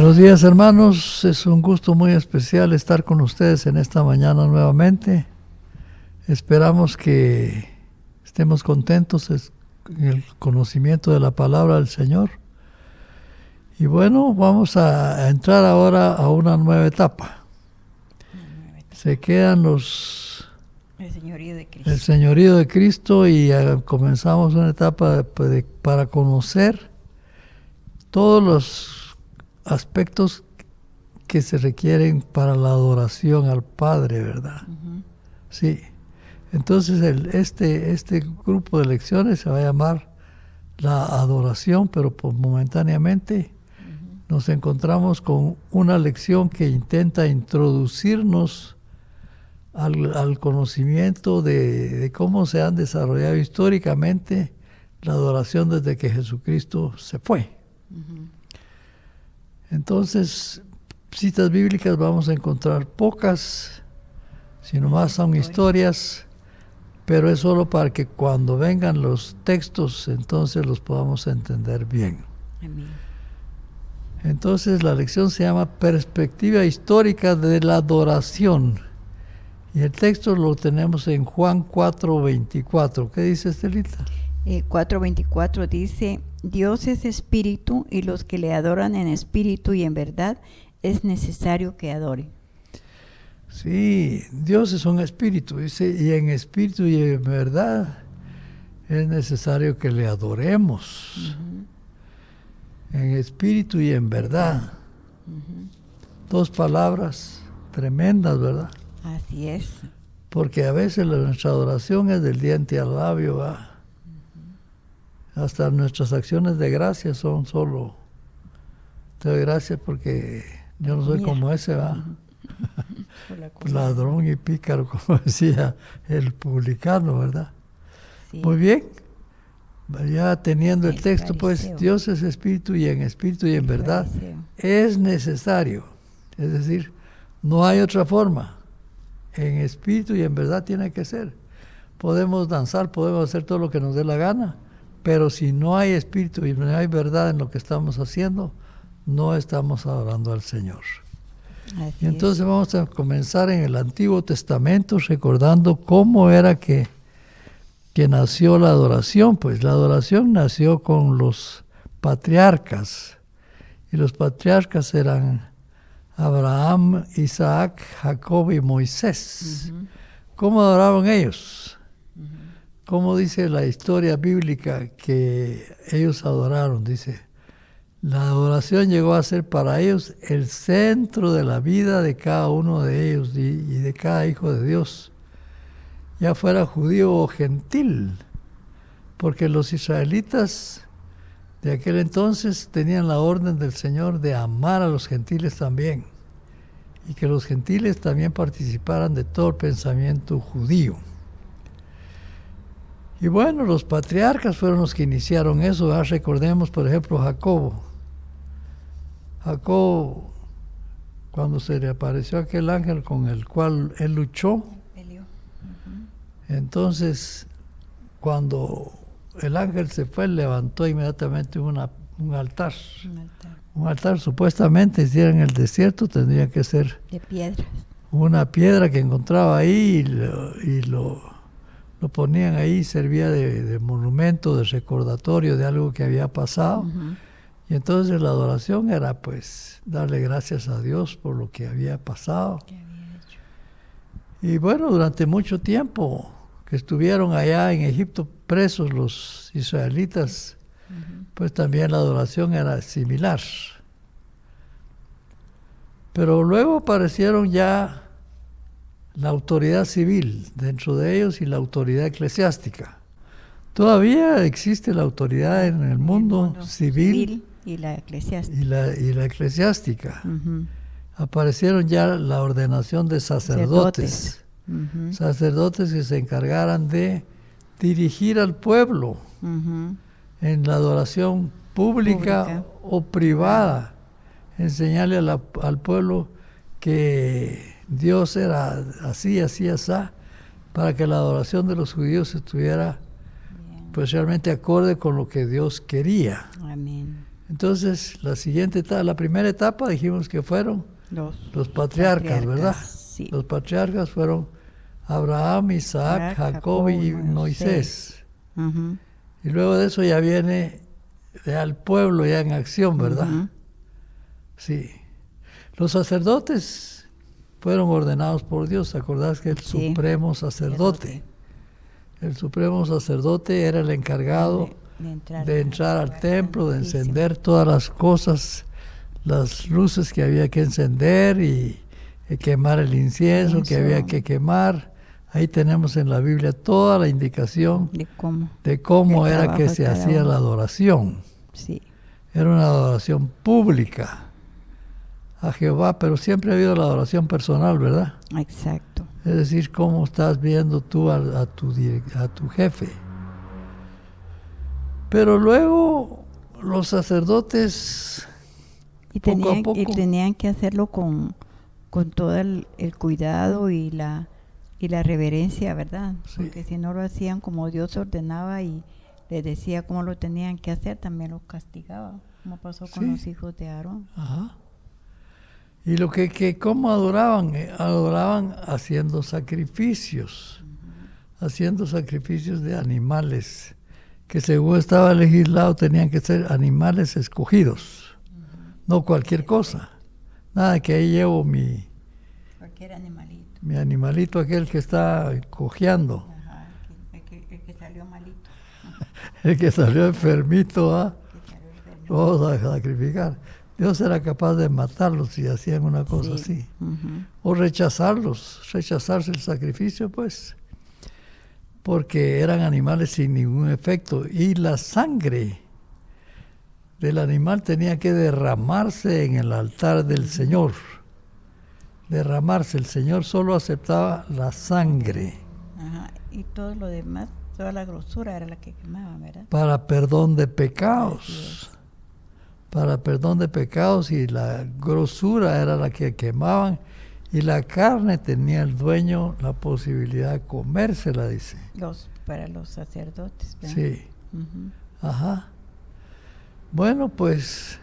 Buenos días, hermanos. Es un gusto muy especial estar con ustedes en esta mañana nuevamente. Esperamos que estemos contentos en el conocimiento de la palabra del Señor. Y bueno, vamos a entrar ahora a una nueva etapa. Se quedan El señorío de Cristo. el señorío de Cristo y comenzamos una etapa para conocer todos los aspectos que se requieren para la adoración al Padre, ¿verdad? Uh-huh. Sí. Entonces este grupo de lecciones se va a llamar la adoración, pero momentáneamente nos encontramos con una lección que intenta introducirnos al conocimiento de cómo se han desarrollado históricamente la adoración desde que Jesucristo se fue. Uh-huh. Entonces, citas bíblicas vamos a encontrar pocas, sino más son historias, pero es solo para que cuando vengan los textos, entonces los podamos entender bien. Amén. Entonces, la lección se llama Perspectiva Histórica de la Adoración. Y el texto lo tenemos en Juan 4:24. ¿Qué dice Estelita? 4:24 dice: Dios es espíritu, y los que le adoran en espíritu y en verdad es necesario que adoren. Sí, Dios es un espíritu, dice, y en espíritu y en verdad es necesario que le adoremos. Uh-huh. En espíritu y en verdad. Uh-huh. Dos palabras tremendas, ¿verdad? Así es. Porque a veces nuestra adoración es del diente al labio, ¿verdad? Hasta nuestras acciones de gracia son solo, te doy gracias porque yo no soy como ese, ¿va? Ladrón y pícaro, como decía el publicano, ¿verdad? Sí. Muy bien. Ya teniendo el texto, fariseo. pues Dios es espíritu y en verdad fariseo. es necesario. Es decir, no hay otra forma. En espíritu y en verdad tiene que ser. Podemos danzar, podemos hacer todo lo que nos dé la gana, pero si no hay espíritu y no hay verdad en lo que estamos haciendo, no estamos adorando al Señor. Así Y entonces es. vamos a comenzar en el Antiguo Testamento recordando cómo era que nació la adoración. Pues la adoración nació con los patriarcas, y los patriarcas eran Abraham, Isaac, Jacob y Moisés. Uh-huh. ¿Cómo adoraban ellos? Uh-huh. ¿Cómo dice la historia bíblica que ellos adoraron? Dice, la adoración llegó a ser para ellos el centro de la vida de cada uno de ellos y de cada hijo de Dios, ya fuera judío o gentil, porque los israelitas de aquel entonces tenían la orden del Señor de amar a los gentiles también, y que los gentiles también participaran de todo el pensamiento judío. Y bueno, los patriarcas fueron los que iniciaron eso, ¿verdad? Recordemos, por ejemplo, Jacobo, cuando se le apareció aquel ángel con el cual él luchó, Uh-huh. entonces cuando el ángel se fue, levantó inmediatamente un altar. Un altar supuestamente, si era en el desierto, tendría que ser De piedras. una piedra que encontraba ahí y lo ponían ahí, servía de monumento, de recordatorio de algo que había pasado. Uh-huh. Y entonces la adoración era pues darle gracias a Dios por lo que había pasado. ¿Qué había hecho? Y bueno, durante mucho tiempo que estuvieron allá en Egipto presos los israelitas, Uh-huh. pues también la adoración era similar. Pero luego aparecieron ya la autoridad civil dentro de ellos y la autoridad eclesiástica. Todavía existe la autoridad en el mundo civil y la eclesiástica. y la eclesiástica. Uh-huh. Aparecieron ya la ordenación de sacerdotes. Uh-huh. Sacerdotes que se encargaran de dirigir al pueblo Uh-huh. en la adoración pública o privada, enseñarle al pueblo que Dios era así, para que la adoración de los judíos estuviera pues realmente acorde con lo que Dios quería. Amén. Entonces, la primera etapa dijimos que fueron los patriarcas, ¿verdad? Sí. Los patriarcas fueron Abraham, Isaac, Jacob y Moisés. Ujú. Y luego de eso ya viene ya el pueblo ya en acción, ¿verdad? Ujú. Sí. Los sacerdotes fueron ordenados por Dios. ¿Te acordás que el Sí. supremo sacerdote? El supremo sacerdote era el encargado de entrar al templo, de encender todas las cosas, las luces que había que encender y quemar el incienso que había que quemar. Ahí tenemos en la Biblia toda la indicación de cómo el era que trabajo se de cada hacía uno. la adoración. Sí. Era una adoración pública a Jehová, pero siempre ha habido la adoración personal, ¿verdad? Exacto. Es decir, cómo estás viendo tú a tu jefe. Pero luego los sacerdotes Y poco a tenían, poco, tenían que hacerlo con todo el cuidado y la reverencia, ¿verdad? Sí. Porque si no lo hacían como Dios ordenaba y les decía cómo lo tenían que hacer, también los castigaba, como pasó con Sí. los hijos de Aarón. ajá. Y lo que cómo adoraban, adoraban haciendo sacrificios de animales, que según estaba legislado tenían que ser animales escogidos, no cualquier cosa. Nada que ahí llevo Cualquier animalito. mi animalito aquel que está cojeando, Ajá, el que salió malito. el que salió enfermito, ¿ah? Que salió enfermo. Lo vamos a sacrificar. Dios era capaz de matarlos si hacían una cosa Sí. así. Ujú. O rechazarse el sacrificio, pues, porque eran animales sin ningún efecto. Y la sangre del animal tenía que derramarse en el altar del Señor. Derramarse, el Señor solo aceptaba la sangre Ajá. Y todo lo demás, toda la grosura era la que quemaban, ¿verdad? para perdón de Así pecados. es. Para perdón de pecados, y la grosura era la que quemaban, y la carne tenía el dueño la posibilidad de comérsela, dice. Para los sacerdotes, ¿verdad? Sí, Ujú. ajá. Bueno, pues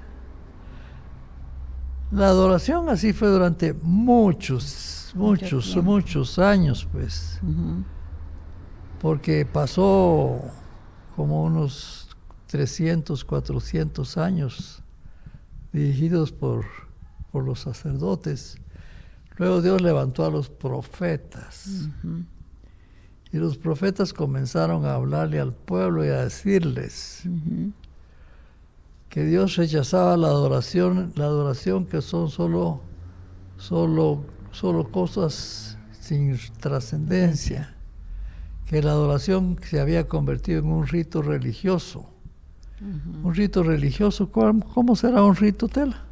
la adoración así fue durante muchos años, pues, Ujú. porque pasó como unos 300, 400 años dirigidos por los sacerdotes. Luego Dios levantó a los profetas. Ujú. Y los profetas comenzaron a hablarle al pueblo y a decirles Ujú. que Dios rechazaba la adoración que son solo cosas sin trascendencia, que la adoración se había convertido en un rito religioso. Ujú. Un rito religioso, ¿cómo será un rito, Tela?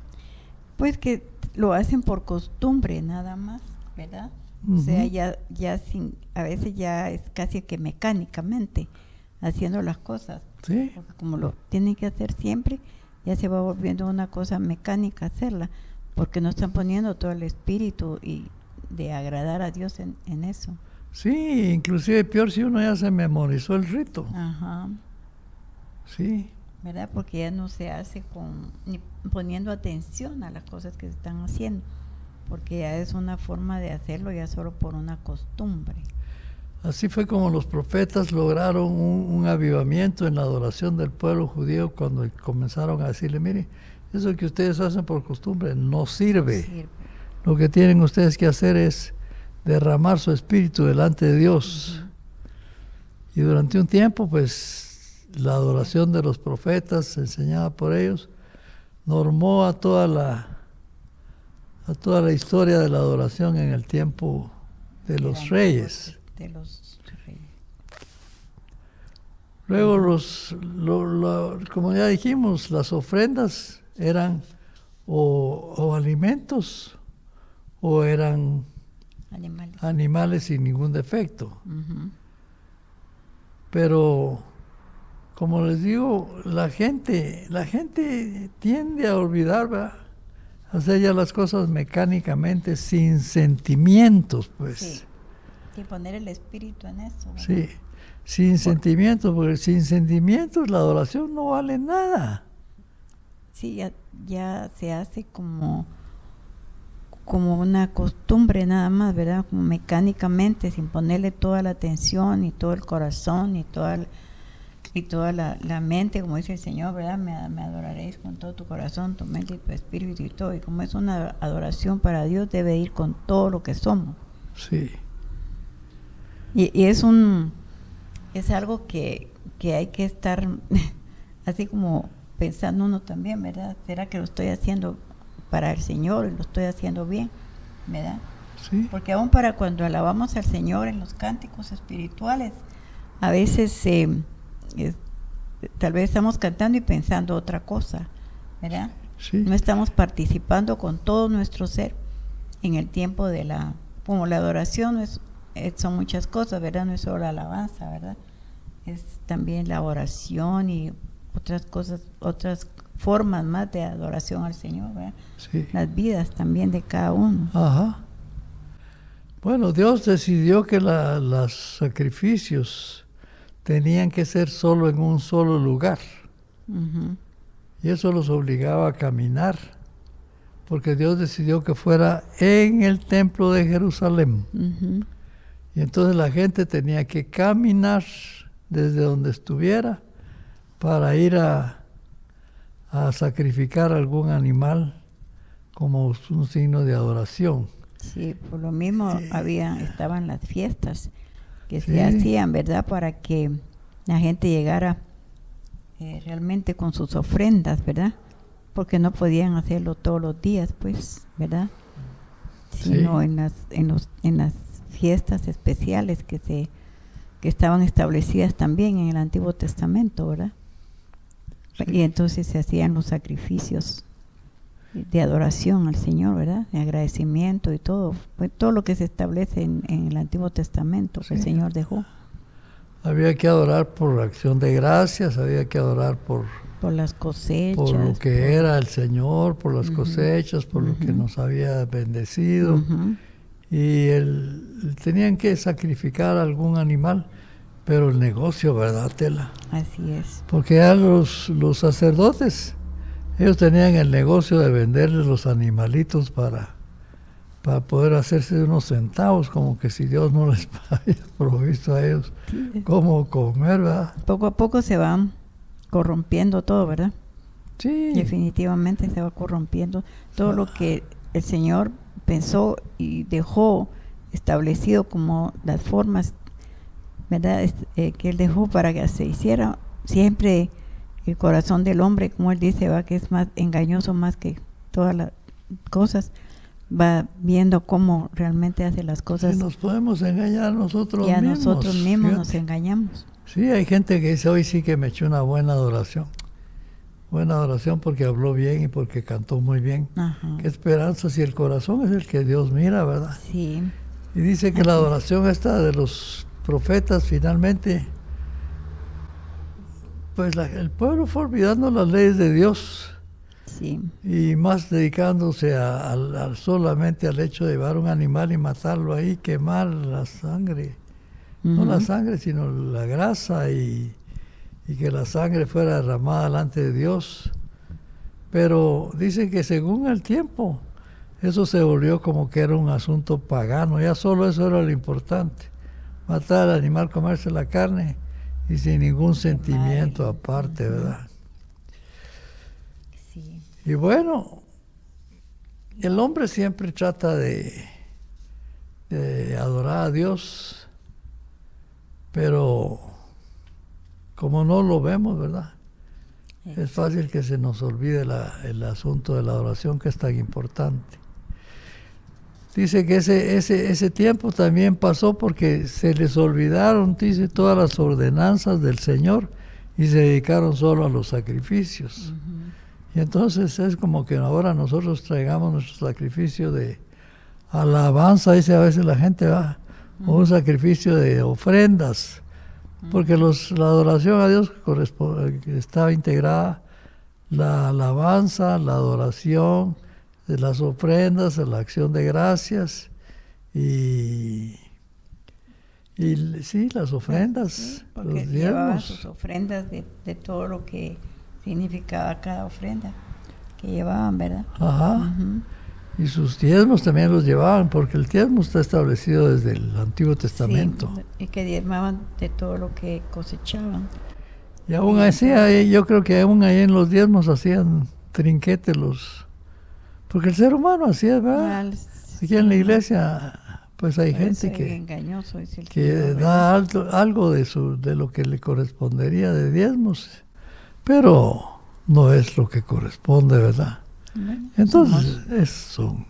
Pues que lo hacen por costumbre nada más, ¿verdad? O sea, Ujú. ya sin, a veces ya es casi que mecánicamente haciendo las cosas, Sí, porque como lo tienen que hacer siempre, ya se va volviendo una cosa mecánica hacerla, porque no están poniendo todo el espíritu y de agradar a Dios en eso. sí, inclusive peor si uno ya se memorizó el rito. Ajá, Sí, ¿verdad? Porque ya no se hace ni poniendo atención a las cosas que se están haciendo, porque ya es una forma de hacerlo ya solo por una costumbre. así fue como los profetas lograron un avivamiento en la adoración del pueblo judío cuando comenzaron a decirle, mire, eso que ustedes hacen por costumbre no sirve. Sirve. Lo que tienen ustedes que hacer es derramar su espíritu delante de Dios. Ujú. Y durante un tiempo, pues, la adoración de los profetas, enseñada por ellos, normó a toda la historia de la adoración en el tiempo de los reyes. De los reyes. Luego como ya dijimos, las ofrendas eran o alimentos o eran Animales. animales sin ningún defecto. Ujú. Pero, como les digo, la gente tiende a olvidar, ¿verdad? Hacer ya las cosas mecánicamente, sin sentimientos, pues. Sí. Y poner el espíritu en eso, ¿verdad? Sí, sin sentimientos, porque sin sentimientos la adoración no vale nada. Sí, ya se hace como una costumbre nada más, ¿verdad? Como mecánicamente, sin ponerle toda la atención y todo el corazón y toda la mente, como dice el Señor, ¿verdad? Me adoraréis con todo tu corazón, tu mente y tu espíritu y todo. Y como es una adoración para Dios, debe ir con todo lo que somos. Sí. Y es algo que hay que estar así como pensando uno también, ¿verdad? ¿Será que lo estoy haciendo para el Señor y lo estoy haciendo bien? ¿Verdad? Sí. Porque aún para cuando alabamos al Señor en los cánticos espirituales, a veces tal vez estamos cantando y pensando otra cosa, ¿verdad? Sí. No estamos participando con todo nuestro ser en el tiempo como la adoración son muchas cosas, ¿verdad? No es solo la alabanza, ¿verdad? Es también la oración y otras cosas, otras formas más de adoración al Señor, ¿verdad? Sí. Las vidas también de cada uno. Ajá. Bueno, Dios decidió que los sacrificios tenían que ser solo en un solo lugar. Uh-huh. Y eso los obligaba a caminar, porque Dios decidió que fuera en el templo de Jerusalén. Uh-huh. Y entonces la gente tenía que caminar desde donde estuviera para ir a sacrificar algún animal como un signo de adoración. Sí, por lo mismo estaban las fiestas que Sí. se hacían, ¿verdad? Para que la gente llegara realmente con sus ofrendas, ¿verdad? Porque no podían hacerlo todos los días, pues, ¿verdad? Sino Sí. en las fiestas especiales que estaban establecidas también en el Antiguo Testamento, ¿verdad? Sí. Y entonces se hacían los sacrificios de adoración al Señor, ¿verdad? De agradecimiento y todo, pues, todo lo que se establece en el Antiguo Testamento que el Señor dejó. Había que adorar por acción de gracias, había que adorar por las cosechas, por lo que era el Señor, por las uh-huh. cosechas, por lo que Uh-huh. nos había bendecido. Uh-huh. Y tenían que sacrificar algún animal, pero el negocio, ¿verdad, Tela? Así es. Porque ya los sacerdotes, ellos tenían el negocio de venderles los animalitos para poder hacerse unos centavos, como que si Dios no les había provisto a ellos cómo comer, ¿verdad? Poco a poco se va corrompiendo todo, ¿verdad? Sí. Definitivamente se va corrompiendo todo lo que el Señor pensó y dejó establecido como las formas, ¿verdad? Que Él dejó para que se hiciera. Siempre el corazón del hombre, como Él dice, va que es más engañoso más que todas las cosas. Va viendo cómo realmente hace las cosas. Sí, nos podemos engañar nosotros y a mismos. nosotros mismos Fíjate. nos engañamos. Sí, hay gente que dice, hoy sí que me eché una buena adoración. Buena adoración porque habló bien y porque cantó muy bien. Ajá. Qué esperanza si el corazón es el que Dios mira, ¿verdad? Sí. Y dice que la adoración esta de los profetas finalmente, pues el pueblo fue olvidando las leyes de Dios. Sí. Y más dedicándose solamente al hecho de llevar un animal y matarlo ahí, quemar la sangre. Uh-huh. No la sangre, sino la grasa y que la sangre fuera derramada delante de Dios. Pero dicen que según el tiempo, eso se volvió como que era un asunto pagano. Ya solo eso era lo importante. Matar al animal, comerse la carne y sin ningún sentimiento aparte, ¿verdad? Sí. Y bueno, el hombre siempre trata de adorar a Dios, pero como no lo vemos, ¿verdad? Es fácil que se nos olvide el asunto de la adoración, que es tan importante. Dice que ese tiempo también pasó porque se les olvidaron, dice, todas las ordenanzas del Señor y se dedicaron solo a los sacrificios. Uh-huh. Y entonces es como que ahora nosotros traigamos nuestro sacrificio de alabanza, dice a veces la gente, va, o un sacrificio de ofrendas, porque la adoración a Dios estaba integrada la alabanza, la adoración, de las ofrendas, la acción de gracias y sí, las ofrendas, sí, porque los llevaban diezmos. sus ofrendas de todo lo que significaba cada ofrenda. que llevaban, ¿verdad? Ajá. Ujú. Y sus diezmos también los llevaban, porque el diezmo está establecido desde el Antiguo Testamento. Sí, y que diezmaban de todo lo que cosechaban. Y aún Y así, entonces- yo creo que aún ahí en los diezmos hacían trinquete los... Porque el ser humano así es, ¿verdad? Aquí en la iglesia, pues hay Por eso gente es que engañoso, dice el que Señor, da ¿verdad? algo de lo que le correspondería de diezmos, pero no es lo que corresponde, ¿verdad? Bueno, Entonces, son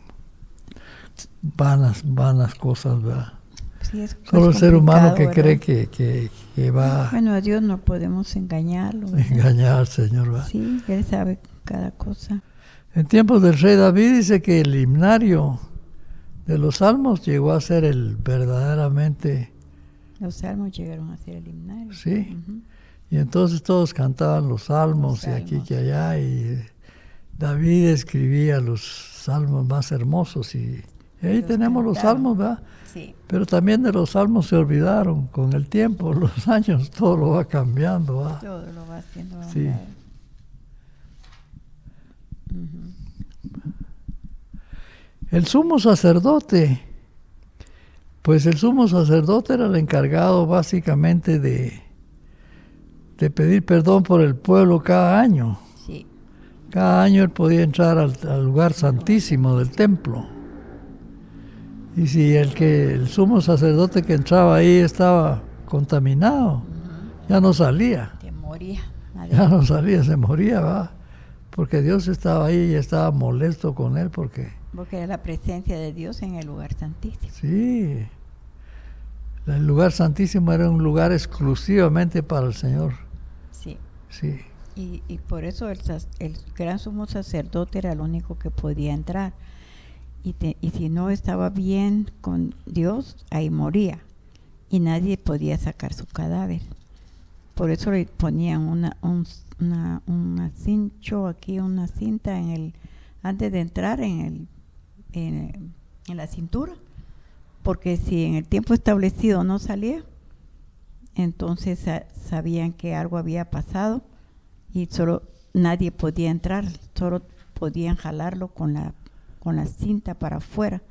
vanas cosas, ¿verdad? sí, es Solo el ser humano que complicado, cree ¿verdad? que va a Bueno, a Dios no podemos engañarlo, ¿verdad? engañar al Señor, ¿verdad? Sí, Él sabe cada cosa. En tiempos del rey David dice que el himnario de los salmos llegó a ser el verdaderamente, Los salmos llegaron a ser el himnario. sí, Ujú. y entonces todos cantaban los salmos Los y aquí salmos. que allá, y David escribía los salmos más hermosos y ahí Los tenemos los cantaban. salmos, ¿verdad? Sí, Pero también de los salmos se olvidaron con el tiempo, los años, todo lo va cambiando, ¿verdad? todo lo va haciendo a un Sí. lado. Ujú. El sumo sacerdote, pues el sumo sacerdote era el encargado básicamente de pedir perdón por el pueblo cada año. Sí, Cada año él podía entrar al lugar santísimo del templo. Y si el sumo sacerdote que entraba ahí estaba contaminado, ya no salía. que moría. Ya no salía, se moría, ¿va? Porque Dios estaba ahí y estaba molesto con él porque, Porque era la presencia de Dios en el lugar santísimo. sí, el lugar santísimo era un lugar exclusivamente para el Señor. Sí. Sí, Y por eso el gran sumo sacerdote era el único que podía entrar. Y si no estaba bien con Dios, ahí moría. Y nadie podía sacar su cadáver. Por eso le ponían una cincho aquí, una cinta antes de entrar en la cintura. Porque si en el tiempo establecido no salía, entonces sabían que algo había pasado y solo nadie podía entrar, solo podían jalarlo con la cinta para afuera,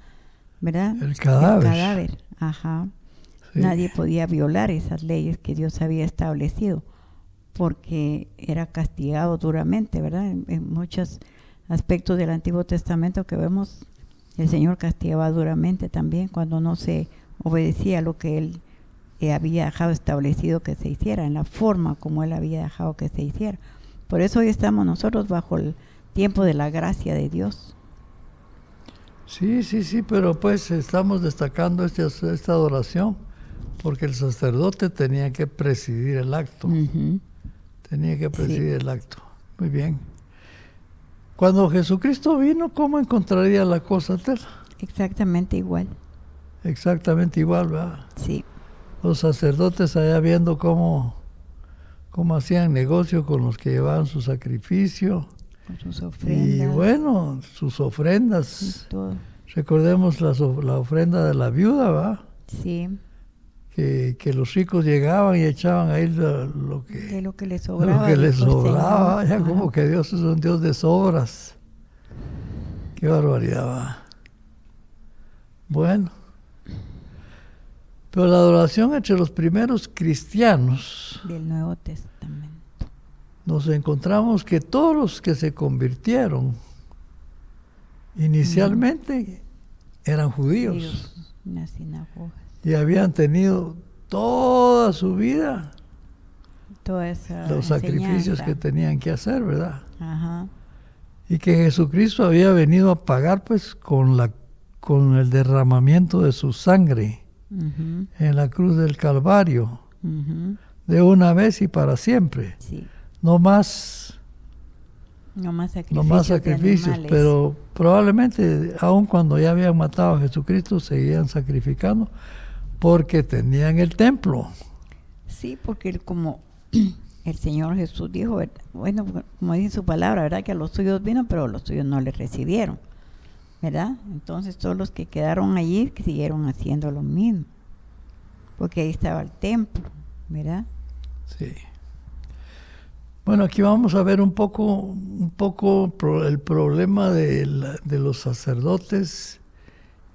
¿verdad? el cadáver. El cadáver, ajá. Sí. Nadie podía violar esas leyes que Dios había establecido, porque era castigado duramente, ¿verdad? En muchos aspectos del Antiguo Testamento que vemos, el Señor castigaba duramente también cuando no se obedecía lo que Él había dejado establecido que se hiciera, en la forma como Él había dejado que se hiciera. Por eso hoy estamos nosotros bajo el tiempo de la gracia de Dios. Sí, pero pues estamos destacando esta adoración porque el sacerdote tenía que presidir el acto. Ujú. Tenía que presidir el acto. Muy bien. Cuando Jesucristo vino, ¿cómo encontraría la cosa tela? Exactamente igual. Exactamente igual, ¿verdad? Sí. Los sacerdotes allá viendo cómo hacían negocio con los que llevaban su sacrificio. Con sus ofrendas. Y bueno, sus ofrendas. Y todo. Recordemos la ofrenda de la viuda, ¿va? Sí. Que los ricos llegaban y echaban ahí lo De que, lo que les sobraba. lo que les dijo el sobraba. Señor. Ya Ajá. como que Dios es un Dios de sobras. Qué barbaridad, ¿va? Bueno. Pero la adoración entre los primeros cristianos, Del Nuevo Testamento. nos encontramos que todos los que se convirtieron inicialmente eran judíos Dios, en las sinagogas. y habían tenido toda su vida Toda esa los sacrificios enseñanza. que tenían que hacer, ¿verdad? Ajá. Y que Jesucristo había venido a pagar pues con el derramamiento de su sangre Ujú, en la cruz del Calvario, ujú. de una vez y para siempre. Sí. No más No más sacrificios, de animales. pero probablemente aun cuando ya habían matado a Jesucristo seguían sacrificando porque tenían el templo. Sí, porque como el Señor Jesús dijo, bueno, como dice su palabra, ¿verdad? Que a los suyos vino, pero los suyos no le recibieron, ¿verdad? Entonces todos los que quedaron allí siguieron haciendo lo mismo, porque ahí estaba el templo, ¿verdad? Sí. Bueno, aquí vamos a ver un poco el problema de los sacerdotes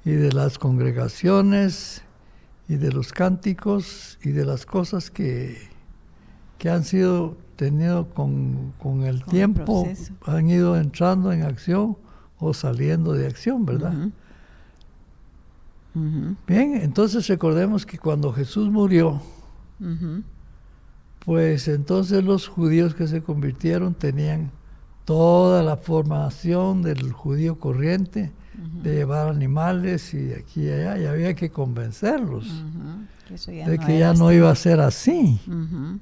y de las congregaciones y de los cánticos y de las cosas que han sido tenido con el tiempo, han ido entrando en acción o saliendo de acción, ¿verdad? Uh-huh. Uh-huh. Bien, entonces recordemos que cuando Jesús murió, Uh-huh. pues entonces los judíos que se convirtieron tenían toda la formación del judío corriente, Uh-huh. de llevar animales y de aquí y allá, y había que convencerlos Uh-huh. de que ya no iba a ser así, Uh-huh.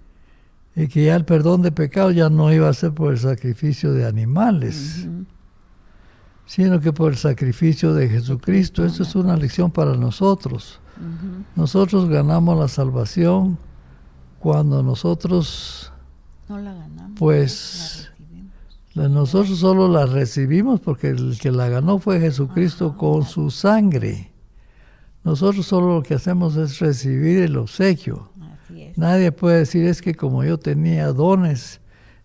y que ya el perdón de pecados ya no iba a ser por el sacrificio de animales, Uh-huh. sino que por el sacrificio de Jesucristo. Eso es una lección para nosotros. Uh-huh. Nosotros ganamos la salvación cuando nosotros, No la ganamos, pues, la recibimos. nosotros solo la recibimos porque el que la ganó fue Jesucristo con su sangre. Nosotros solo lo que hacemos es recibir el obsequio. Así es. Nadie puede decir, es que como yo tenía dones,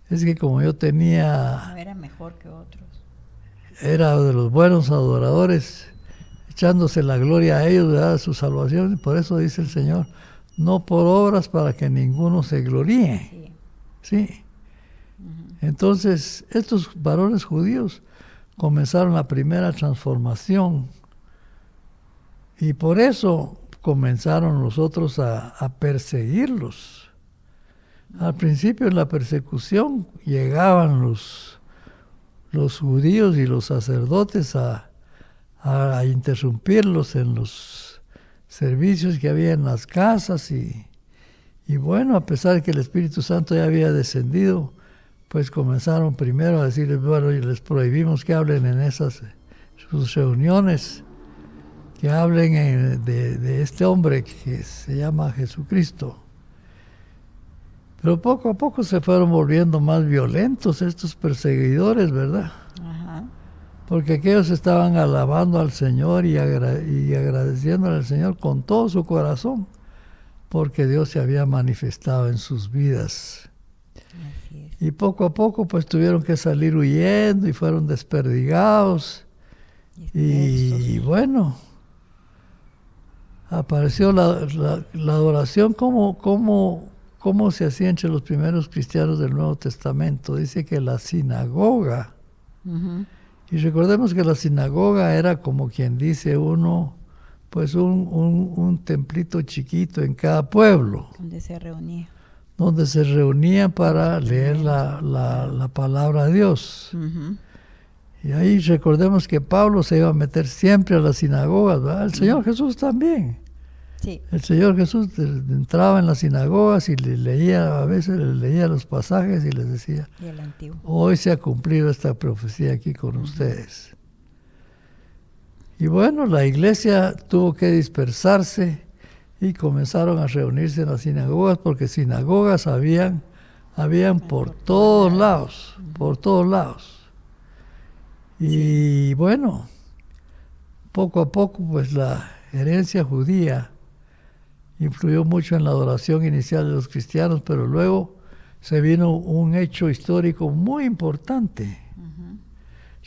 es que como yo tenía, No era mejor que otros. era de los buenos adoradores, echándose la gloria a ellos, ¿verdad? Su salvación. Por eso dice el Señor, no por obras para que ninguno se gloríe. Sí. ¿Sí? Uh-huh. Entonces, estos varones judíos comenzaron la primera transformación y por eso comenzaron los otros a perseguirlos. Al principio en la persecución llegaban los judíos y los sacerdotes a interrumpirlos en los servicios que había en las casas y bueno, a pesar de que el Espíritu Santo ya había descendido, pues comenzaron primero a decirles, bueno, y les prohibimos que hablen en sus reuniones, que hablen de este hombre que se llama Jesucristo. Pero poco a poco se fueron volviendo más violentos estos perseguidores, ¿verdad? Ajá. Porque aquellos estaban alabando al Señor y agradeciéndole al Señor con todo su corazón, porque Dios se había manifestado en sus vidas. Así es. Y poco a poco pues tuvieron que salir huyendo y fueron desperdigados. Y bueno, apareció la adoración como se hacía entre los primeros cristianos del Nuevo Testamento. Dice que la sinagoga, Uh-huh. y recordemos que la sinagoga era como quien dice uno, pues un templito chiquito en cada pueblo, donde se reunían para leer la palabra de Dios. Uh-huh. Y ahí recordemos que Pablo se iba a meter siempre a las sinagogas, ¿verdad? El Señor Jesús también. Sí. El Señor Jesús entraba en las sinagogas y a veces les leía los pasajes y les decía, Y el antiguo. hoy se ha cumplido esta profecía aquí con ustedes. Y bueno, la iglesia tuvo que dispersarse y comenzaron a reunirse en las sinagogas, porque sinagogas habían por todos lados, por todos lados. Y bueno, poco a poco pues la herencia judía influyó mucho en la adoración inicial de los cristianos, pero luego se vino un hecho histórico muy importante. Uh-huh.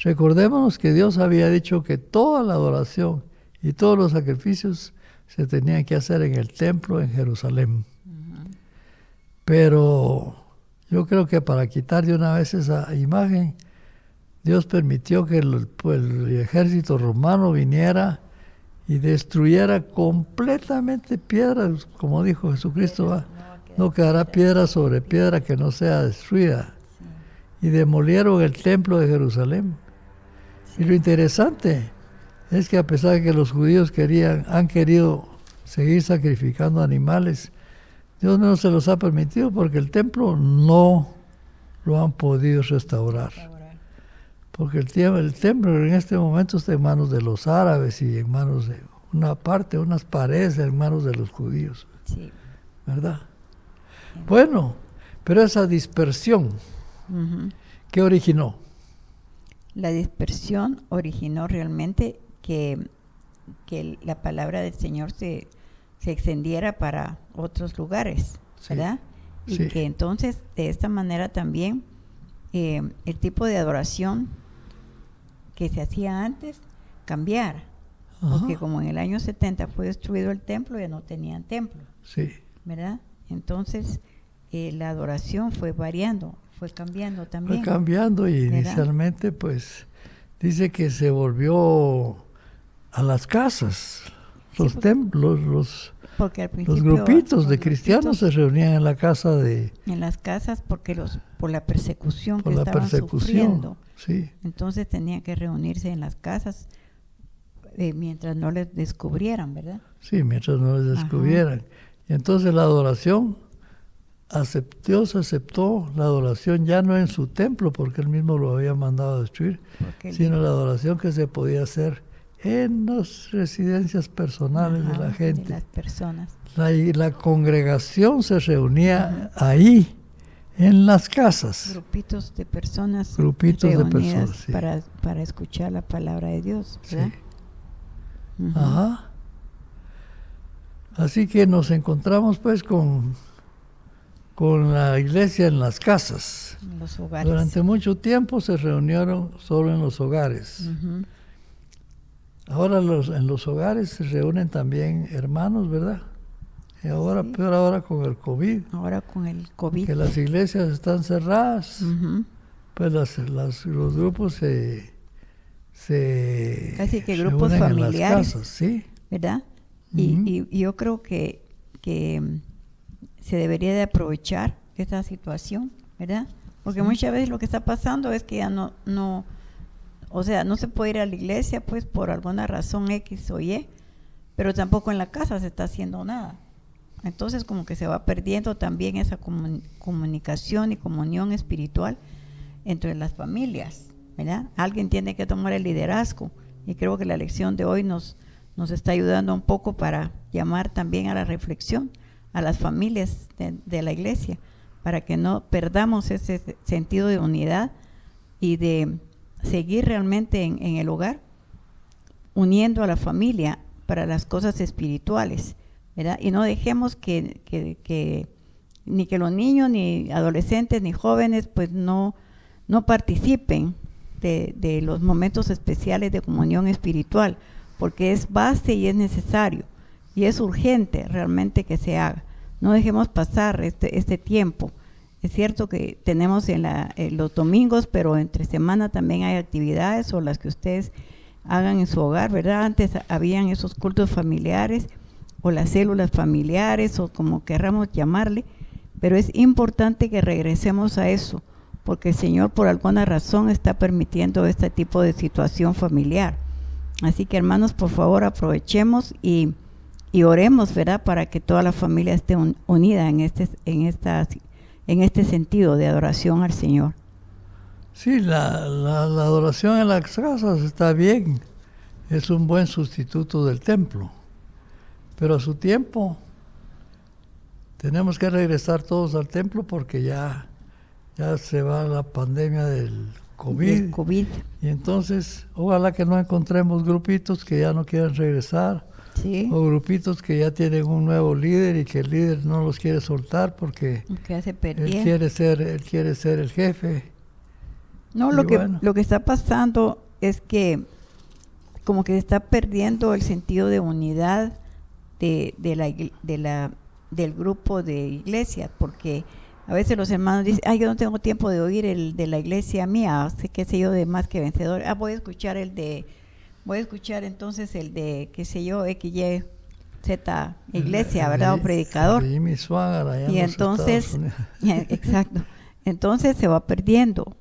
Recordémonos que Dios había dicho que toda la adoración y todos los sacrificios se tenían que hacer en el templo en Jerusalén. Uh-huh. Pero yo creo que para quitar de una vez esa imagen, Dios permitió que el ejército romano viniera y destruyera completamente piedras, como dijo Jesucristo, no quedará piedra sobre piedra que no sea destruida. Sí. Y demolieron el templo de Jerusalén. Sí. Y lo interesante es que a pesar de que los judíos han querido seguir sacrificando animales, Dios no se los ha permitido porque el templo no lo han podido restaurar. Porque el templo en este momento está en manos de los árabes y en manos de unas paredes en manos de los judíos. Sí. ¿Verdad? Sí. Bueno, pero esa dispersión, uh-huh. ¿qué originó? La dispersión originó realmente que la palabra del Señor se extendiera para otros lugares, ¿verdad? Y Sí. que entonces de esta manera también el tipo de adoración que se hacía antes cambiara. Porque Ajá. como en el año 70 fue destruido el templo, ya no tenían templo, Sí. ¿verdad? Entonces la adoración fue variando, fue cambiando Fue también. cambiando y ¿verdad? inicialmente pues dice que se volvió a las casas. Sí, Los porque- templos, Porque al los principio grupitos de los cristianos se grupitos reunían en la casa de en las casas porque por la persecución por que la estaban persecución. sufriendo, Sí, entonces tenían que reunirse en las casas mientras no les descubrieran, ¿verdad? sí, mientras no les Ajá. descubrieran. Y entonces la adoración, Dios aceptó la adoración ya no en su templo, porque él mismo lo había mandado a destruir, Porque él sino dijo, la adoración que se podía hacer en las residencias personales de ajá, la de gente. las personas. La congregación se reunía ahí, en las casas, Grupitos de personas grupitos de reunidas personas. Sí, para escuchar la palabra de Dios, ¿verdad? sí. Ujú. Ajá. Así que nos encontramos pues con la iglesia en las casas. En los hogares. Durante mucho tiempo se reunieron solo en los hogares. Ujú. Ahora en los hogares se reúnen también hermanos, ¿verdad? Y ahora, Sí. peor ahora con el COVID, Ahora con el COVID. que las iglesias están cerradas, Ujú. pues los grupos se Casi que grupos reúnen en las familiares. casas, ¿sí? ¿Verdad? Ujú. Y yo creo que se debería de aprovechar esta situación, ¿verdad? Porque Sí. muchas veces lo que está pasando es que ya no, o sea, no se puede ir a la iglesia pues por alguna razón X o Y, pero tampoco en la casa se está haciendo nada. Entonces como que se va perdiendo también esa comunicación y comunión espiritual entre las familias, ¿verdad? Alguien tiene que tomar el liderazgo y creo que la lección de hoy nos está ayudando un poco para llamar también a la reflexión a las familias de la iglesia, para que no perdamos ese sentido de unidad y de seguir realmente en el hogar, uniendo a la familia para las cosas espirituales, ¿verdad? Y no dejemos que ni que los niños, ni adolescentes, ni jóvenes, pues no participen de los momentos especiales de comunión espiritual, porque es base y es necesario y es urgente realmente que se haga. No dejemos pasar este tiempo. Es cierto que tenemos en los domingos, pero entre semana también hay actividades o las que ustedes hagan en su hogar, ¿verdad? Antes habían esos cultos familiares o las células familiares o como querramos llamarle, pero es importante que regresemos a eso, porque el Señor por alguna razón está permitiendo este tipo de situación familiar. Así que hermanos, por favor aprovechemos y oremos, ¿verdad? Para que toda la familia esté unida en este sentido de adoración al Señor. Sí, la adoración en las casas está bien, es un buen sustituto del templo, pero a su tiempo tenemos que regresar todos al templo porque ya se va la pandemia del Del COVID. y entonces ojalá que no encontremos grupitos que ya no quieran regresar, Sí. o grupitos que ya tienen un nuevo líder y que el líder no los quiere soltar porque Que se él perdía. quiere ser el jefe. No, Y bueno. lo que está pasando es que como que se está perdiendo el sentido de unidad del grupo de iglesia, porque a veces los hermanos dicen, ay, yo no tengo tiempo de oír el de la iglesia mía, qué sé yo, de Más que Vencedor. Voy a escuchar entonces el de, qué sé yo, XY, Z iglesia, ¿verdad? O predicador. De Jimmy Swaggart allá Y en los entonces, Estados Unidos. exacto, entonces se va perdiendo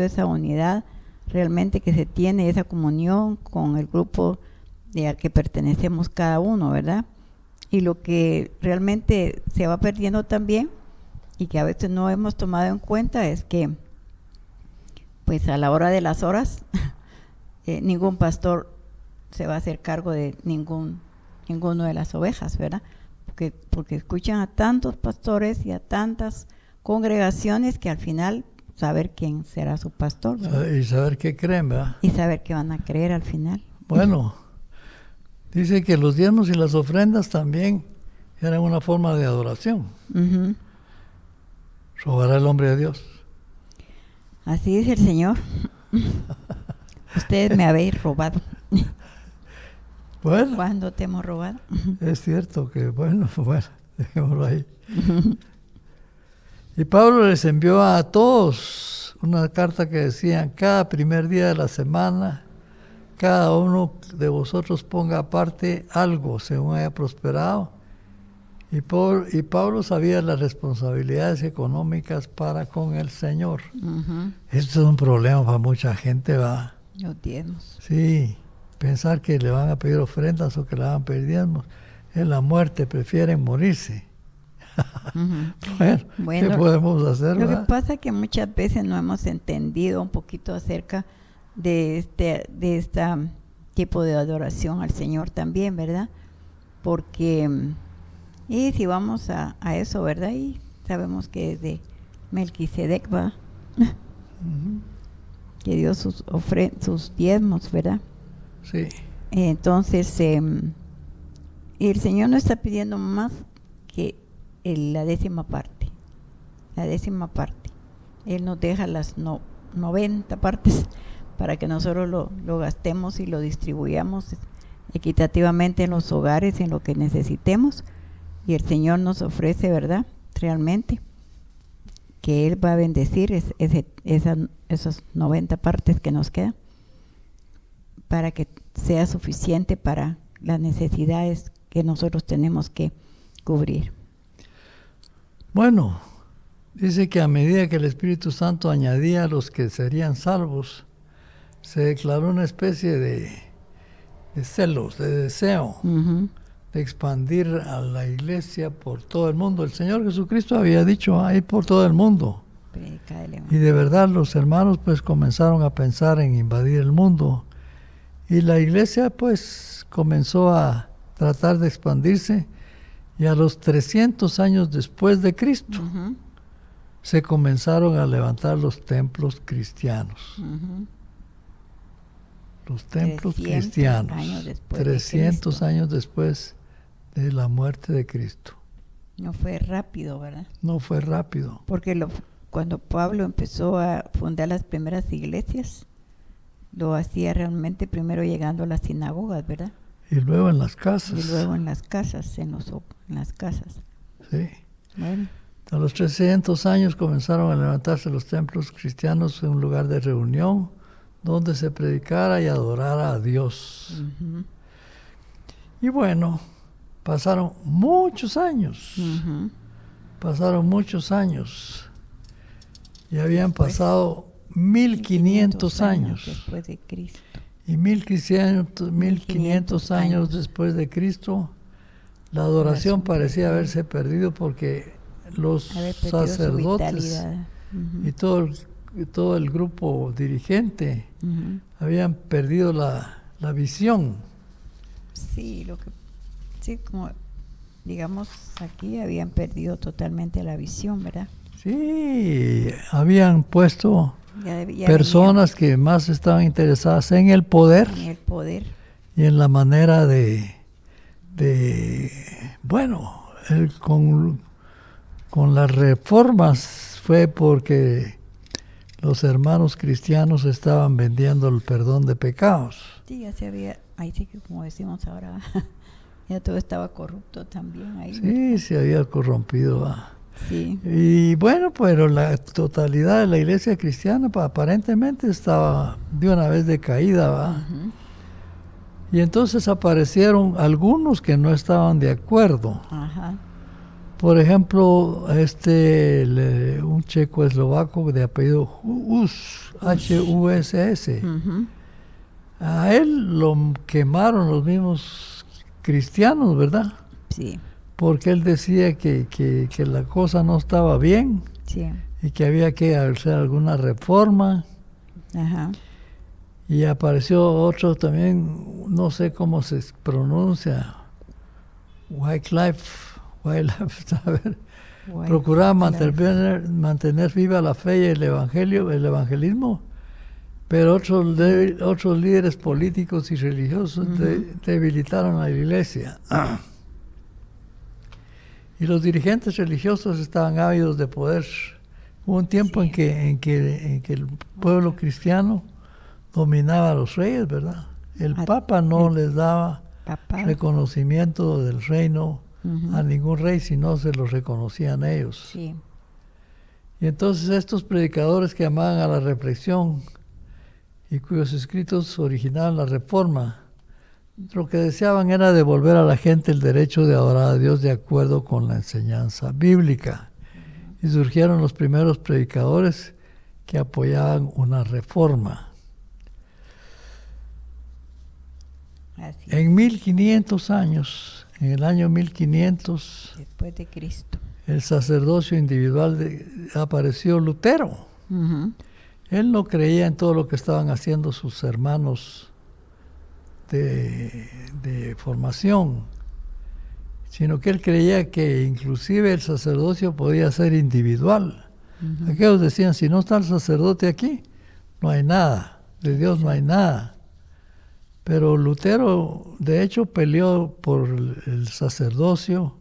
esa unidad realmente que se tiene, esa comunión con el grupo al que pertenecemos cada uno, ¿verdad? Y lo que realmente se va perdiendo también y que a veces no hemos tomado en cuenta es que pues a la hora de las horas ningún pastor se va a hacer cargo de ninguno de las ovejas, ¿verdad? Porque escuchan a tantos pastores y a tantas congregaciones que al final saber quién será su pastor, ¿verdad? Y saber qué creen, ¿verdad? Y saber qué van a creer al final. Bueno, dice que los diezmos y las ofrendas también eran una forma de adoración. Uh-huh. ¿Robará el hombre a Dios? Así dice el Señor. Ustedes me habéis robado. Bueno, ¿Cuándo te hemos robado? es cierto que, bueno, dejémoslo ahí. Y Pablo les envió a todos una carta que decía: cada primer día de la semana, cada uno de vosotros ponga aparte algo según haya prosperado. Y Pablo sabía las responsabilidades económicas para con el Señor. Esto es un problema para mucha gente, ¿va? Los diezmos. Sí, pensar que le van a pedir ofrendas o que le van a pedir diezmos. En la muerte prefieren morirse. Bueno, ¿qué podemos hacer? Lo ¿verdad? que pasa es que muchas veces no hemos entendido un poquito acerca de este tipo de adoración al Señor también, ¿verdad? Porque, y si vamos a eso, ¿verdad? Y sabemos que desde Melquisedec va, que dio sus diezmos, ¿verdad? Sí. Entonces, el Señor no está pidiendo más que la 10ª parte. La 10ª parte. Él nos deja las 90 partes para que nosotros lo gastemos y lo distribuyamos equitativamente en los hogares, en lo que necesitemos. Y el Señor nos ofrece, ¿verdad? Realmente, que Él va a bendecir esas 90 partes que nos quedan, para que sea suficiente para las necesidades que nosotros tenemos que cubrir. Bueno, dice que a medida que el Espíritu Santo añadía a los que serían salvos, se declaró una especie de celos, de deseo de expandir a la iglesia por todo el mundo. El Señor Jesucristo había dicho: ahí por todo el mundo. Y de verdad los hermanos pues comenzaron a pensar en invadir el mundo. Y la iglesia pues comenzó a tratar de expandirse, y a los 300 años después de Cristo se comenzaron a levantar los templos cristianos. Los templos cristianos, 300 años después de la muerte de Cristo. No fue rápido, ¿verdad? No fue rápido. Porque cuando Pablo empezó a fundar las primeras iglesias, lo hacía realmente primero llegando a las sinagogas, ¿verdad? Y luego en las casas. Y luego en las casas, en las casas. Sí. Bueno. A los 300 años comenzaron a levantarse los templos cristianos en un lugar de reunión donde se predicara y adorara a Dios. Y bueno, pasaron muchos años. Pasaron muchos años. Y habían pasado 1500 años. Después de Cristo. Y 1500 años después de Cristo, la adoración parecía haberse perdido, porque los sacerdotes y todo el grupo dirigente habían perdido la visión. Sí, como digamos aquí, habían perdido totalmente la visión, ¿verdad? Sí, habían puesto ya personas que más estaban interesadas en el poder, y en la manera bueno, con las reformas fue porque los hermanos cristianos estaban vendiendo el perdón de pecados. Sí, ya se había, ahí sí que como decimos ahora, ya todo estaba corrupto también ahí. Sí, se había corrompido. Sí. Y bueno, pero la totalidad de la iglesia cristiana aparentemente estaba de una vez decaída, ¿va? Y entonces aparecieron algunos que no estaban de acuerdo. Por ejemplo, un checo-eslovaco de apellido Hus, H-U-S-S. A él lo quemaron los mismos cristianos, ¿verdad? Sí. Porque él decía que la cosa no estaba bien, y que había que hacer alguna reforma. Y apareció otro también, no sé cómo se pronuncia, Wycliffe, ¿saber? Procuraba mantener viva la fe y el evangelismo, pero otros líderes políticos y religiosos debilitaron a la iglesia. Y los dirigentes religiosos estaban ávidos de poder Hubo un tiempo Sí. en que el pueblo cristiano dominaba a los reyes, ¿verdad? El A- Papa no el les daba Papá. reconocimiento del reino Ujú. a ningún rey, sino se los reconocían ellos. Sí. Y entonces estos predicadores que llamaban a la reflexión y cuyos escritos originaban la reforma, lo que deseaban era devolver a la gente el derecho de adorar a Dios de acuerdo con la enseñanza bíblica. Y surgieron los primeros predicadores que apoyaban una reforma. Así es. En 1500 años, en el año 1500, Después de Cristo. el sacerdocio individual apareció Lutero. Ujú. Él no creía en todo lo que estaban haciendo sus hermanos de formación, sino que él creía que inclusive el sacerdocio podía ser individual. Ujú. Aquellos decían, si no está el sacerdote aquí, no hay nada, de Dios no hay nada. Pero Lutero, de hecho, peleó por el sacerdocio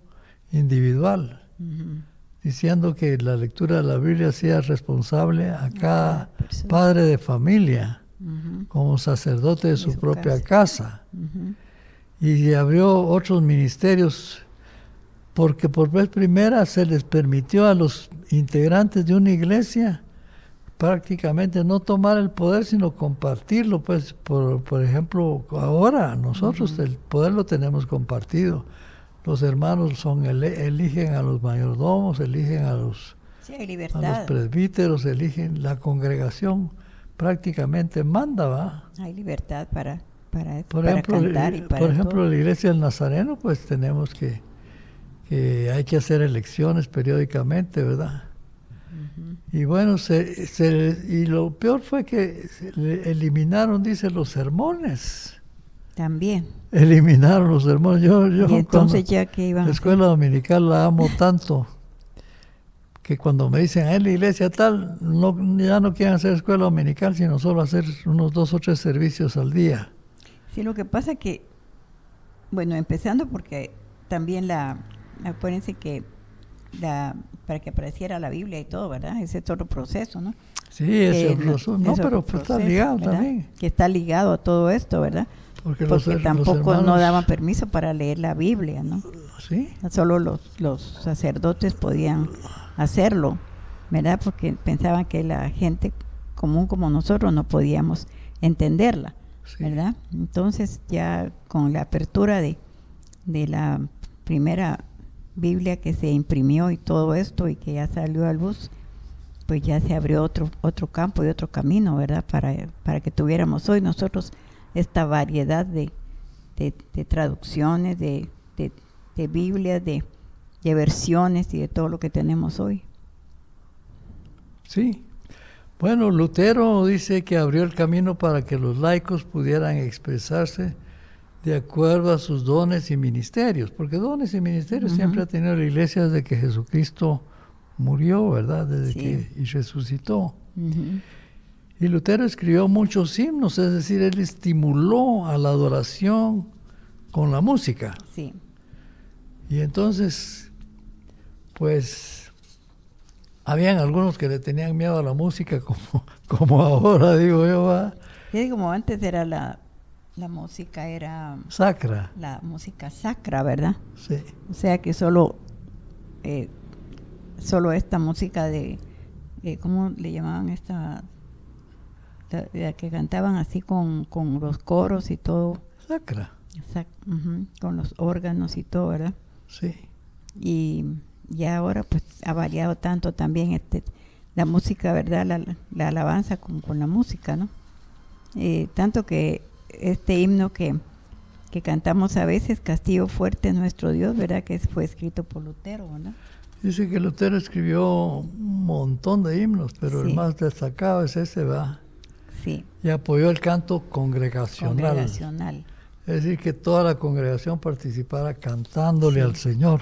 individual, Ujú. diciendo que la lectura de la Biblia hacía responsable a cada persona. padre de familia Ujú. como sacerdote de su su propia casa. Ujú. Y abrió otros ministerios porque por vez primera se les permitió a los integrantes de una iglesia prácticamente no tomar el poder, sino compartirlo. Pues, por ejemplo, ahora nosotros el poder lo tenemos compartido. Los hermanos eligen a los mayordomos, eligen a los Sí, hay a los libertad. presbíteros, eligen la congregación, prácticamente manda, ¿va? Hay libertad para Por para ejemplo, cantar y para todo. la iglesia del Nazareno, pues tenemos que hay que hacer elecciones periódicamente, ¿verdad? Ujú. Y bueno, y lo peor fue que eliminaron, dice, los sermones. También. Eliminaron los sermones. Yo Y entonces cuando ya que iban la a escuela dominical la amo tanto que cuando me dicen, en la iglesia tal, no, ya no quieren hacer escuela dominical, sino solo hacer unos 2 o 3 servicios al día. Sí, lo que pasa que, bueno, empezando porque también acuérdense que para que apareciera la Biblia y todo, ¿verdad? Ese es otro proceso, ¿no? Sí, ese No, no, es pero otro pues está proceso, ligado ¿verdad? también. Que está ligado a todo esto, ¿verdad? Porque Porque los tampoco no hermanos- daban permiso para leer la Biblia, ¿no? Sí, Solo los sacerdotes podían hacerlo, ¿verdad? Porque pensaban que la gente común como nosotros no podíamos entenderla, sí. ¿verdad? Entonces ya con la apertura de la primera Biblia que se imprimió y todo esto y que ya salió a luz, pues ya se abrió otro campo y otro camino, ¿verdad? Para que tuviéramos hoy nosotros esta variedad de traducciones, de Biblias, de versiones y de todo lo que tenemos hoy. Sí. Bueno, Lutero dice que abrió el camino para que los laicos pudieran expresarse de acuerdo a sus dones y ministerios, porque dones y ministerios siempre ha tenido la iglesia desde que Jesucristo murió, ¿verdad? Desde que y resucitó. Ujú. Y Lutero escribió muchos himnos, es decir, él estimuló a la adoración con la música. Sí. Y entonces, pues, habían algunos que le tenían miedo a la música, como ahora, digo yo, ¿va? Sí, como antes era la música, era Sacra. la música sacra, ¿verdad? Sí. O sea que solo esta música ¿cómo le llamaban esta? La que cantaban así con los coros y todo, Sacra. con los órganos y todo, ¿verdad? Sí. Y ya ahora pues ha variado tanto también la música, ¿verdad? La alabanza con la música, ¿no? Tanto que este himno que cantamos a veces, Castillo fuerte es nuestro Dios, ¿verdad? Que fue escrito por Lutero, ¿verdad? Dice que Lutero escribió un montón de himnos, pero Sí. el más destacado es ese, ¿va? Sí, Y apoyó el canto congregacional. Es decir, que toda la congregación participara cantándole Sí. al Señor.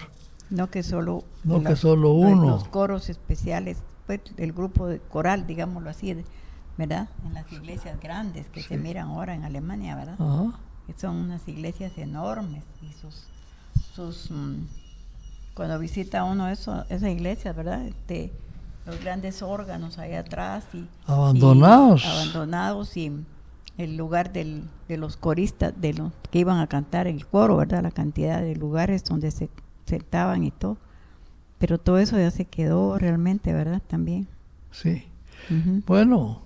No que solo Que solo uno. los coros especiales, pues, el grupo de coral, digámoslo así, ¿verdad? En las iglesias grandes que se miran ahora en Alemania, ¿verdad? Ajá. Que son unas iglesias enormes y cuando visita uno esas iglesias, ¿verdad? los grandes órganos allá atrás abandonados y el lugar de los coristas, de los que iban a cantar el coro, ¿verdad? La cantidad de lugares donde se sentaban y todo. Pero todo eso ya se quedó realmente, ¿verdad? También. Sí. Uh-huh. Bueno,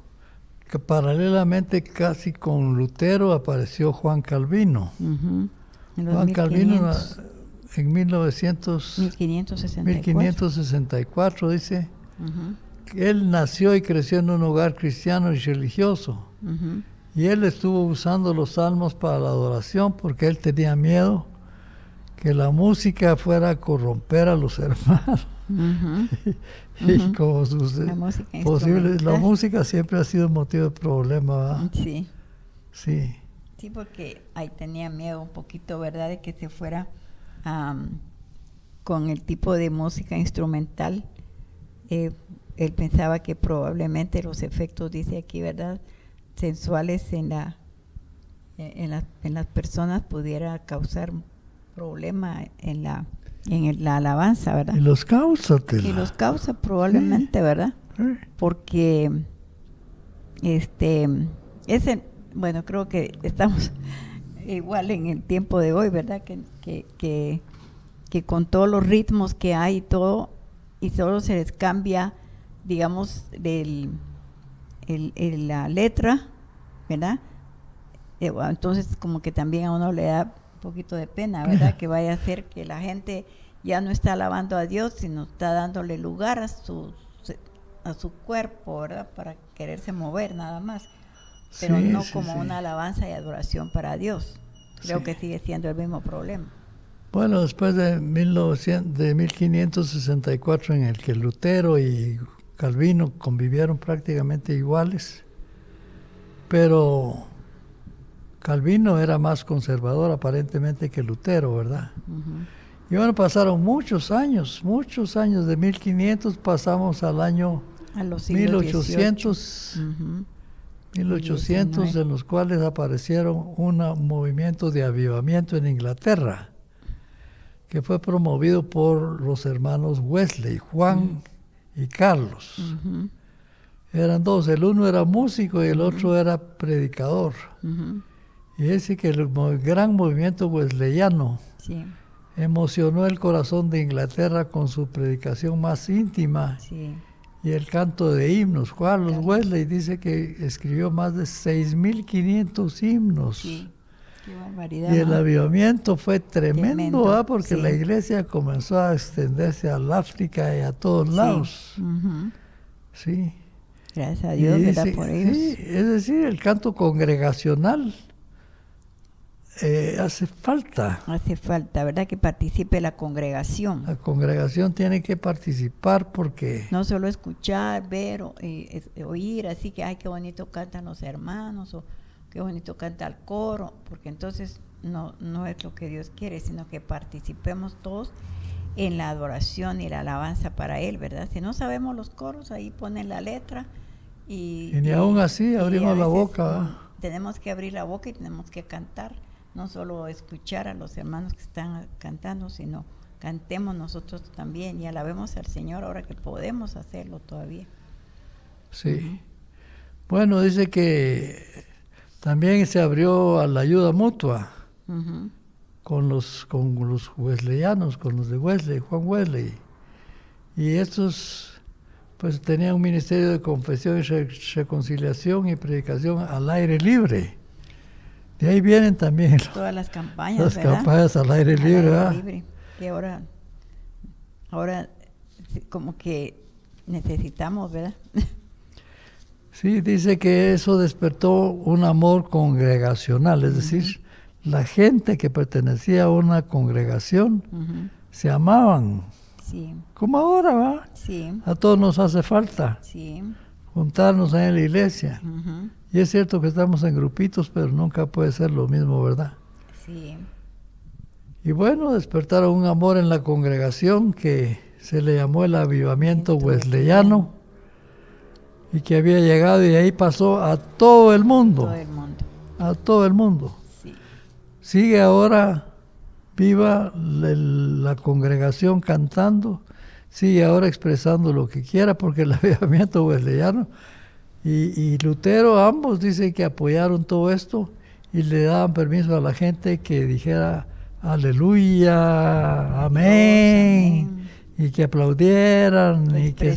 que paralelamente casi con Lutero apareció Juan Calvino. Uh-huh. Juan Calvino en 1564 dice uh-huh. que él nació y creció en un hogar cristiano y religioso. Uh-huh. Y él estuvo usando los salmos para la adoración porque él tenía miedo que la música fuera a corromper a los hermanos. Uh-huh. Y como la música siempre ha sido un motivo de problema, ¿verdad? Sí. Sí. Sí, porque ahí tenía miedo un poquito, ¿verdad? De que se fuera con el tipo de música instrumental. Él pensaba que probablemente los efectos, dice aquí, ¿verdad?, sensuales en las personas pudiera causar problema en la alabanza, ¿verdad? Y los causa probablemente, sí, ¿verdad? Sí. Porque bueno, creo que estamos igual en el tiempo de hoy, ¿verdad? Que con todos los ritmos que hay y todo, y solo se les cambia, digamos, la letra, ¿verdad? Entonces como que también a uno le da un poquito de pena, ¿verdad? Que vaya a ser que la gente ya no está alabando a Dios, sino está dándole lugar a su cuerpo, ¿verdad? Para quererse mover nada más, pero sí, no sí, como sí. una alabanza y adoración para Dios. Creo que sigue siendo el mismo problema. Bueno, después de 1564, en el que Lutero y Calvino convivieron prácticamente iguales, pero Calvino era más conservador aparentemente que Lutero, ¿verdad? Uh-huh. Y bueno, pasaron muchos años, de 1500 pasamos al año a los 1800, uh-huh. 1800, en los cuales aparecieron un movimiento de avivamiento en Inglaterra, que fue promovido por los hermanos Wesley, Juan y Carlos. Uh-huh. Eran dos, el uno era músico y el otro era predicador. Uh-huh. Y dice que el gran movimiento wesleyano emocionó el corazón de Inglaterra con su predicación más íntima y el canto de himnos. Carlos Wesley dice que escribió más de 6.500 himnos. Sí. Qué barbaridad, y el avivamiento fue tremendo, porque sí, la iglesia comenzó a extenderse al África y a todos lados. Uh-huh. Sí. Gracias a Dios, ¿verdad? Por ellos. Sí, es decir, el canto congregacional hace falta. Hace falta, ¿verdad? Que participe la congregación. La congregación tiene que participar porque... No solo escuchar, ver, oír, así que, ay, qué bonito cantan los hermanos, o qué bonito canta el coro, porque entonces no es lo que Dios quiere, sino que participemos todos en la adoración y la alabanza para Él, ¿verdad? Si no sabemos los coros, ahí ponen la letra y ni aún así abrimos la boca. Tenemos que abrir la boca y tenemos que cantar, no solo escuchar a los hermanos que están cantando, sino cantemos nosotros también y alabemos al Señor ahora que podemos hacerlo todavía. Sí. Uh-huh. Bueno, dice que también se abrió a la ayuda mutua. Uh-huh. con los wesleyanos, con los de Wesley, Juan Wesley. Y estos pues tenían un ministerio de confesión y reconciliación y predicación al aire libre. De ahí vienen también todas las campañas, ¿verdad? Campañas al aire libre, ¿verdad? Libre, que ahora como que necesitamos, ¿verdad? Sí, dice que eso despertó un amor congregacional, es decir, la gente que pertenecía a una congregación se amaban. Sí. Como ahora, ¿va? Sí. A todos nos hace falta juntarnos ahí en la iglesia. Y es cierto que estamos en grupitos, pero nunca puede ser lo mismo, ¿verdad? Sí. Y bueno, despertaron un amor en la congregación que se le llamó el avivamiento wesleyano y que había llegado y de ahí pasó a todo el mundo. A todo el mundo. Sigue ahora viva la congregación cantando, sigue ahora expresando lo que quiera, porque el avivamiento wesleyano y Lutero, ambos dicen que apoyaron todo esto y le daban permiso a la gente que dijera aleluya, amén, y que aplaudieran y que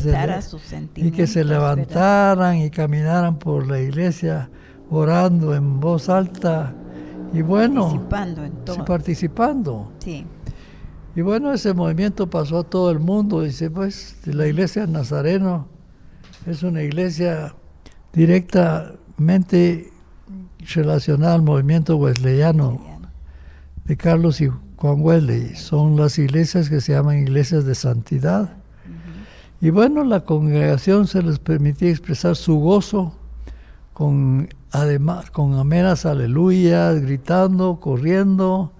se levantaran, ¿verdad? Y caminaran por la iglesia orando en voz alta y bueno, participando. Sí. Y bueno, ese movimiento pasó a todo el mundo. Dice, pues, la iglesia Nazareno es una iglesia directamente relacionada al movimiento wesleyano de Carlos y Juan Wesley. Son las iglesias que se llaman iglesias de santidad. Y bueno, la congregación se les permitía expresar su gozo con amenas aleluyas, gritando, corriendo.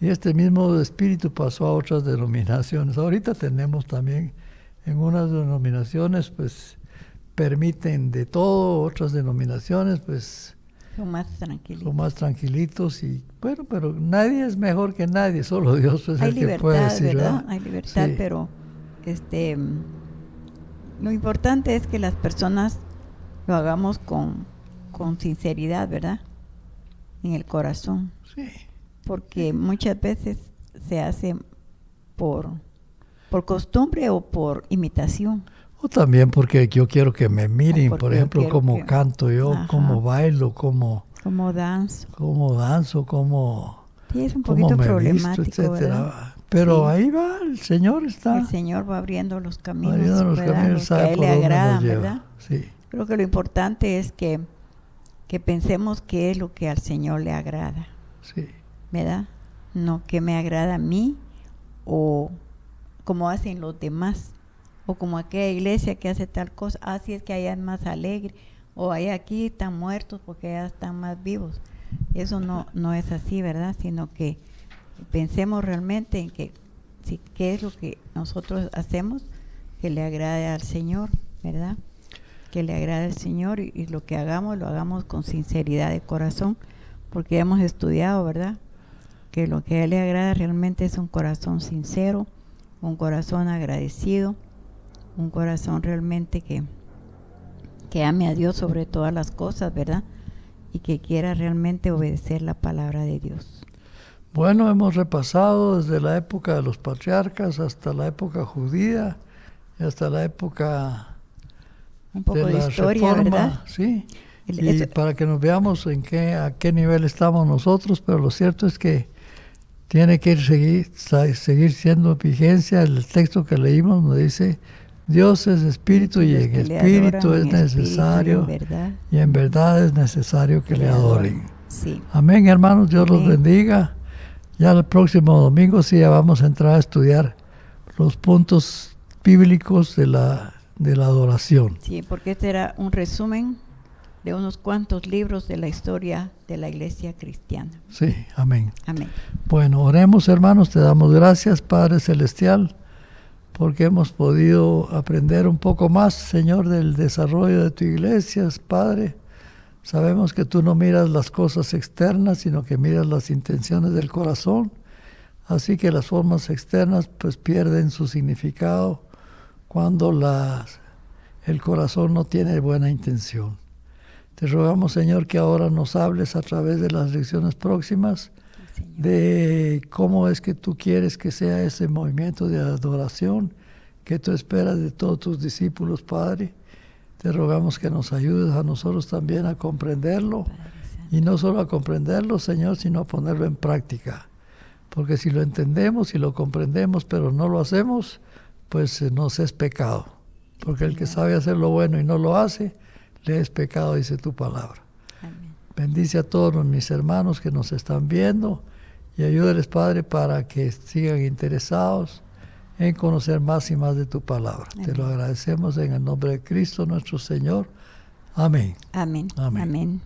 Y este mismo espíritu pasó a otras denominaciones. Ahorita tenemos también en unas denominaciones, pues, permiten de todo, otras denominaciones, pues, son más tranquilitos y bueno, pero nadie es mejor que nadie, solo Dios es el que puede decir, ¿verdad? Hay libertad, sí. Pero lo importante es que las personas lo hagamos con sinceridad, ¿verdad? En el corazón. Sí. Porque muchas veces se hace por costumbre o por imitación. O también porque yo quiero que me miren, por ejemplo, cómo canto yo, cómo bailo, cómo danzo, sí, es un poquito problemático, visto, etcétera. Pero sí, ahí va, el Señor está. El Señor va abriendo los caminos, los que a Él le agradan, ¿verdad? Sí. Creo que lo importante es que pensemos qué es lo que al Señor le agrada. Sí. ¿Verdad? No que me agrada a mí o como hacen los demás o como aquella iglesia que hace tal cosa, así es que allá es más alegre o allá aquí están muertos porque allá están más vivos. Eso no es así, ¿verdad? Sino que pensemos realmente en que qué es lo que nosotros hacemos que le agrade al Señor, ¿verdad? Que le agrade al Señor y lo que hagamos lo hagamos con sinceridad de corazón, porque hemos estudiado, ¿verdad? Que lo que a Él le agrada realmente es un corazón sincero, un corazón agradecido, un corazón realmente que ame a Dios sobre todas las cosas, ¿verdad? Y que quiera realmente obedecer la palabra de Dios. Bueno, hemos repasado desde la época de los patriarcas hasta la época judía y hasta la época un poco de la historia, Reforma, ¿verdad? Sí. Y para que nos veamos a qué nivel estamos nosotros, pero lo cierto es que tiene que seguir siendo vigencia el texto que leímos, nos dice Dios es espíritu y en espíritu es necesario y en verdad es necesario que le adoren. Sí. Amén, hermanos, Dios los bendiga. Ya el próximo domingo sí ya vamos a entrar a estudiar los puntos bíblicos de la adoración. Sí, porque este era un resumen de unos cuantos libros de la historia de la iglesia cristiana. Sí, amén. Amén. Bueno, oremos, hermanos, te damos gracias, Padre Celestial, porque hemos podido aprender un poco más, Señor, del desarrollo de tu iglesia, Padre. Sabemos que tú no miras las cosas externas, sino que miras las intenciones del corazón, así que las formas externas pues pierden su significado cuando el corazón no tiene buena intención. Te rogamos, Señor, que ahora nos hables a través de las lecciones próximas de cómo es que tú quieres que sea ese movimiento de adoración que tú esperas de todos tus discípulos, Padre. Te rogamos que nos ayudes a nosotros también a comprenderlo y no solo a comprenderlo, Señor, sino a ponerlo en práctica. Porque si lo entendemos y lo comprendemos, pero no lo hacemos, pues nos es pecado. Porque el que sabe hacer lo bueno y no lo hace, le es pecado, dice tu palabra. Amén. Bendice a todos mis hermanos que nos están viendo y ayúdales, Padre, para que sigan interesados en conocer más y más de tu palabra. Amén. Te lo agradecemos en el nombre de Cristo nuestro Señor. Amén. Amén. Amén. Amén.